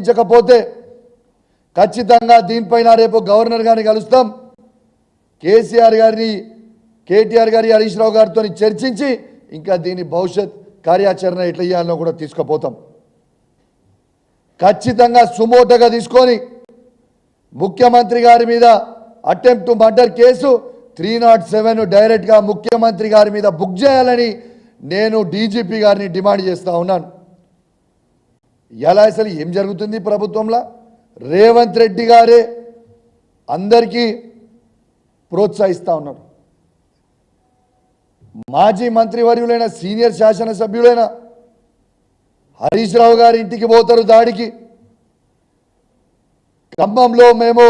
స్పందించకపోతే ఖచ్చితంగా దీనిపైన రేపు గవర్నర్ గారిని కలుస్తాం. కేసీఆర్ గారిని, కేటీఆర్ గారి, హరీష్ రావు గారితో చర్చించి ఇంకా దీని భవిష్యత్ కార్యాచరణ ఎట్లా చేయాలో కూడా తీసుకుపోతాం. ఖచ్చితంగా సుమోటగా తీసుకొని ముఖ్యమంత్రి గారి మీద అటెంప్ట్ టు మర్డర్ కేసు 307 డైరెక్ట్గా ముఖ్యమంత్రి గారి మీద బుక్ చేయాలని నేను డీజీపీ గారిని డిమాండ్ చేస్తూ ఉన్నాను. ఎలా అసలు ఏం జరుగుతుంది ప్రభుత్వంలో? రేవంత్ రెడ్డి గారే అందరికీ ప్రోత్సహిస్తూ ఉన్నారు. మాజీ మంత్రివర్యులైన సీనియర్ శాసనసభ్యులైన హరీష్ రావు గారి ఇంటికి పోతారు దాడికి. ఖమ్మంలో మేము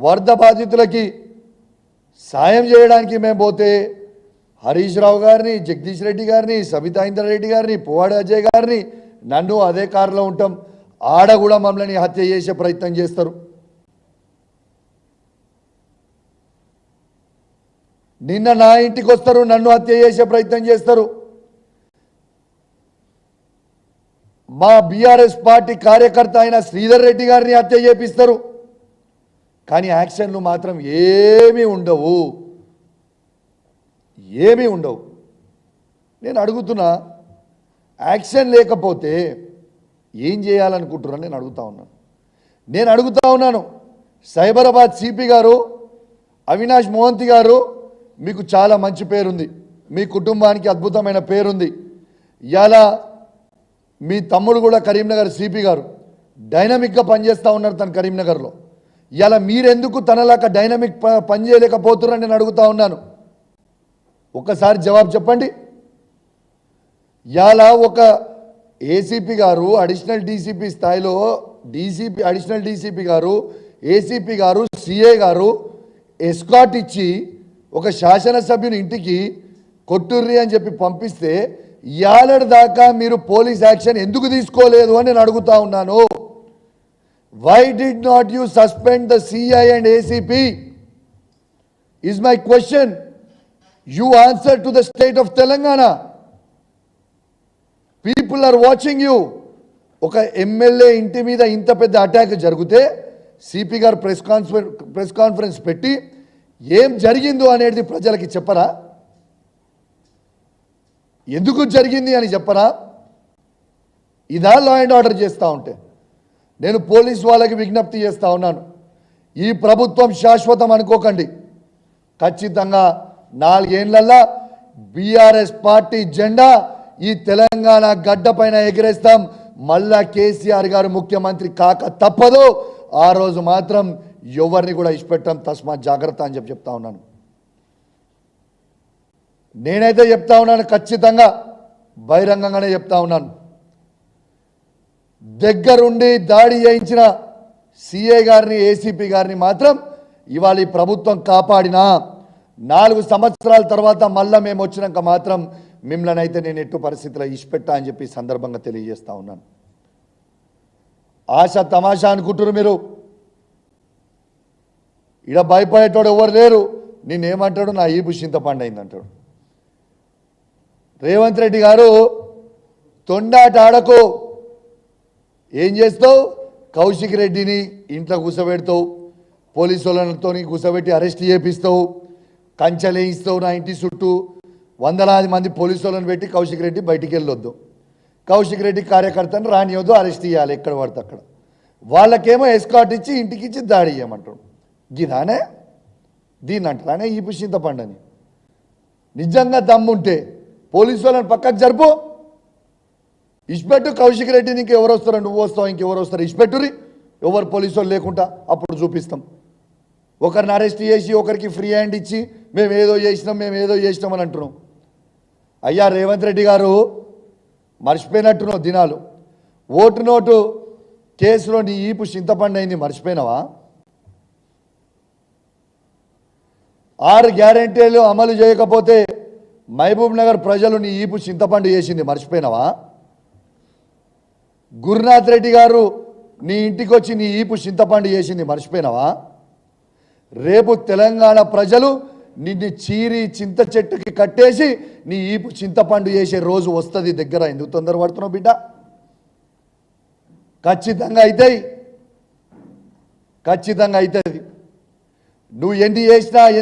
వరద బాధితులకి సాయం చేయడానికి మేము పోతే హరీష్ రావు గారిని, జగదీష్ రెడ్డి గారిని, సబితా ఇంద్రారెడ్డి గారిని, పువ్వాడ అజయ్ గారిని, నన్ను అదే కారులో ఉంటాం, ఆడ కూడా మమ్మల్ని హత్య చేసే ప్రయత్నం చేస్తారు. నిన్న నా ఇంటికి వస్తారు, నన్ను హత్య చేసే ప్రయత్నం చేస్తారు. మా బీఆర్ఎస్ పార్టీ కార్యకర్త అయిన శ్రీధర్ రెడ్డి గారిని హత్య చేపిస్తారు. కానీ యాక్షన్లు మాత్రం ఏమీ ఉండవు, ఏమీ ఉండవు. నేను అడుగుతున్నా, యాక్షన్ లేకపోతే ఏం చేయాలనుకుంటున్నారని నేను అడుగుతా ఉన్నాను. సైబరాబాద్ సిపి గారు అవినాష్ మోహంతి గారు, మీకు చాలా మంచి పేరుంది, మీ కుటుంబానికి అద్భుతమైన పేరుంది. ఇలా మీ తమ్ముడు కూడా కరీంనగర్ సిపి గారు డైనమిక్గా పనిచేస్తూ ఉన్నారు తన కరీంనగర్లో. ఇలా మీరెందుకు తనలాగా డైనమిక్ పని చేయలేకపోతున్నారని నేను అడుగుతా ఉన్నాను. ఒక్కసారి జవాబు చెప్పండి. ఇలా ఒక ఏసీపీ గారు, అడిషనల్ డీసీపీ స్థాయిలో అడిషనల్ డీసీపీ గారు, ఏసీపీ గారు, సిఐ గారు ఎస్కాట్ ఇచ్చి ఒక శాసనసభ్యుని ఇంటికి కొట్టుర్రి అని చెప్పి పంపిస్తే యాలడ్ దాకా మీరు పోలీస్ యాక్షన్ ఎందుకు తీసుకోలేదు అని నేను అడుగుతా ఉన్నాను. Why did not you suspend the CI and ACP is my question. You answer to the state of Telangana. People are watching you. ఒక ఎమ్మెల్యే ఇంటి మీద ఇంత పెద్ద అటాక్ జరిగితే సిపి గారు ప్రెస్ కాన్ఫరెన్స్ పెట్టి ఏం జరిగిందో అనేది ప్రజలకి చెప్పరా? ఎందుకు జరిగింది అని చెప్పరా? ఇదా లా అండ్ ఆర్డర్ చేస్తూ ఉంటే? నేను పోలీస్ వాళ్ళకి విజ్ఞప్తి చేస్తూ ఉన్నాను, ఈ ప్రభుత్వం శాశ్వతం అనుకోకండి. ఖచ్చితంగా 4 ఏళ్లలో బీఆర్ఎస్ పార్టీ జెండా ఈ తెలంగాణ గడ్డ పైన ఎగిరేస్తాం. మళ్ళా కేసీఆర్ గారు ముఖ్యమంత్రి కాక తప్పదు. ఆ రోజు మాత్రం ఎవరిని కూడా ఇష్టపెట్టాం, తస్మాత్ జాగ్రత్త అని చెప్తా ఉన్నాను. నేనైతే చెప్తా ఉన్నాను, ఖచ్చితంగా బహిరంగంగానే చెప్తా ఉన్నాను. దగ్గరుండి దాడి చేయించిన సిఐ గారిని, ఏసీపీ గారిని మాత్రం ఇవాళ ఈ ప్రభుత్వం కాపాడినా 4 సంవత్సరాల తర్వాత మళ్ళా మేము వచ్చినాక మాత్రం మిమ్మల్ని అయితే నేను ఎట్టు పరిస్థితిలో ఇష్టపెట్టా అని చెప్పి సందర్భంగా తెలియజేస్తా ఉన్నాను. ఆశ తమాషా అనుకుంటున్నారు మీరు. ఇడ భయపడేటోడు ఎవరు లేరు. నేనేమంటాడు, నా ఈపు చింతపండు అయిందంటాడు. రేవంత్ రెడ్డి గారు తొండాట ఆడకు. ఏం చేస్తావు? కౌశిక్ రెడ్డిని ఇంట్లో కూర్చోబెడతావు, పోలీసు వాళ్ళతో కూర్చోబెట్టి అరెస్ట్ చేపిస్తావు, కంచెలేయిస్తావు. నా ఇంటి చుట్టూ వందలాది మంది పోలీసు వాళ్ళని పెట్టి కౌశిక్ రెడ్డి బయటికి వెళ్ళొద్దు, కౌశిక్ రెడ్డి కార్యకర్తను రానియొద్దు, అరెస్ట్ చేయాలి ఎక్కడ పడితే అక్కడ. వాళ్ళకేమో ఎస్కాట్ ఇచ్చి ఇంటికి ఇచ్చి దాడి చేయమంటాడు. గిదానే దీన్ని అంటారానే ఈ చింతపండు అని. నిజంగా దమ్ముంటే పోలీసు వాళ్ళని పక్కకు జరుపు, ఇష్టపెట్టు. కౌశిక్ రెడ్డిని ఇంకెవరు వస్తారు? నువ్వు వస్తావు, ఇంకెవరు వస్తారు? ఇష్టపెట్టురి. ఎవరు పోలీసు వాళ్ళు లేకుండా అప్పుడు చూపిస్తాం. ఒకరిని అరెస్ట్ చేసి ఒకరికి ఫ్రీ హ్యాండ్ ఇచ్చి మేము ఏదో చేసినాం అని అంటున్నాం. అయ్యా రేవంత్ రెడ్డి గారు, మర్చిపోయినట్టున్నావు దినాలు. ఓటు నోటు కేసులో నీ ఈపు చింతపండు అయింది, మర్చిపోయినావా? 6 గ్యారెంటీలు అమలు చేయకపోతే మహబూబ్ నగర్ ప్రజలు నీ ఈపు చింతపండు చేసింది, మర్చిపోయినావా? గురునాథ్ రెడ్డి గారు నీ ఇంటికి వచ్చి నీ ఈపు చింతపండు చేసింది, మర్చిపోయినావా? రేపు తెలంగాణ ప్రజలు నిన్ను చీరి చింత చెట్టుకి కట్టేసి నీ ఈపు చింతపండు చేసే రోజు వస్తుంది దగ్గర. ఎందుకు తొందరపడుతున్నావు బిడ్డ? ఖచ్చితంగా అవుతాయి, ఖచ్చితంగా అవుతుంది. నువ్వు ఎన్ని చేసినా ఎంత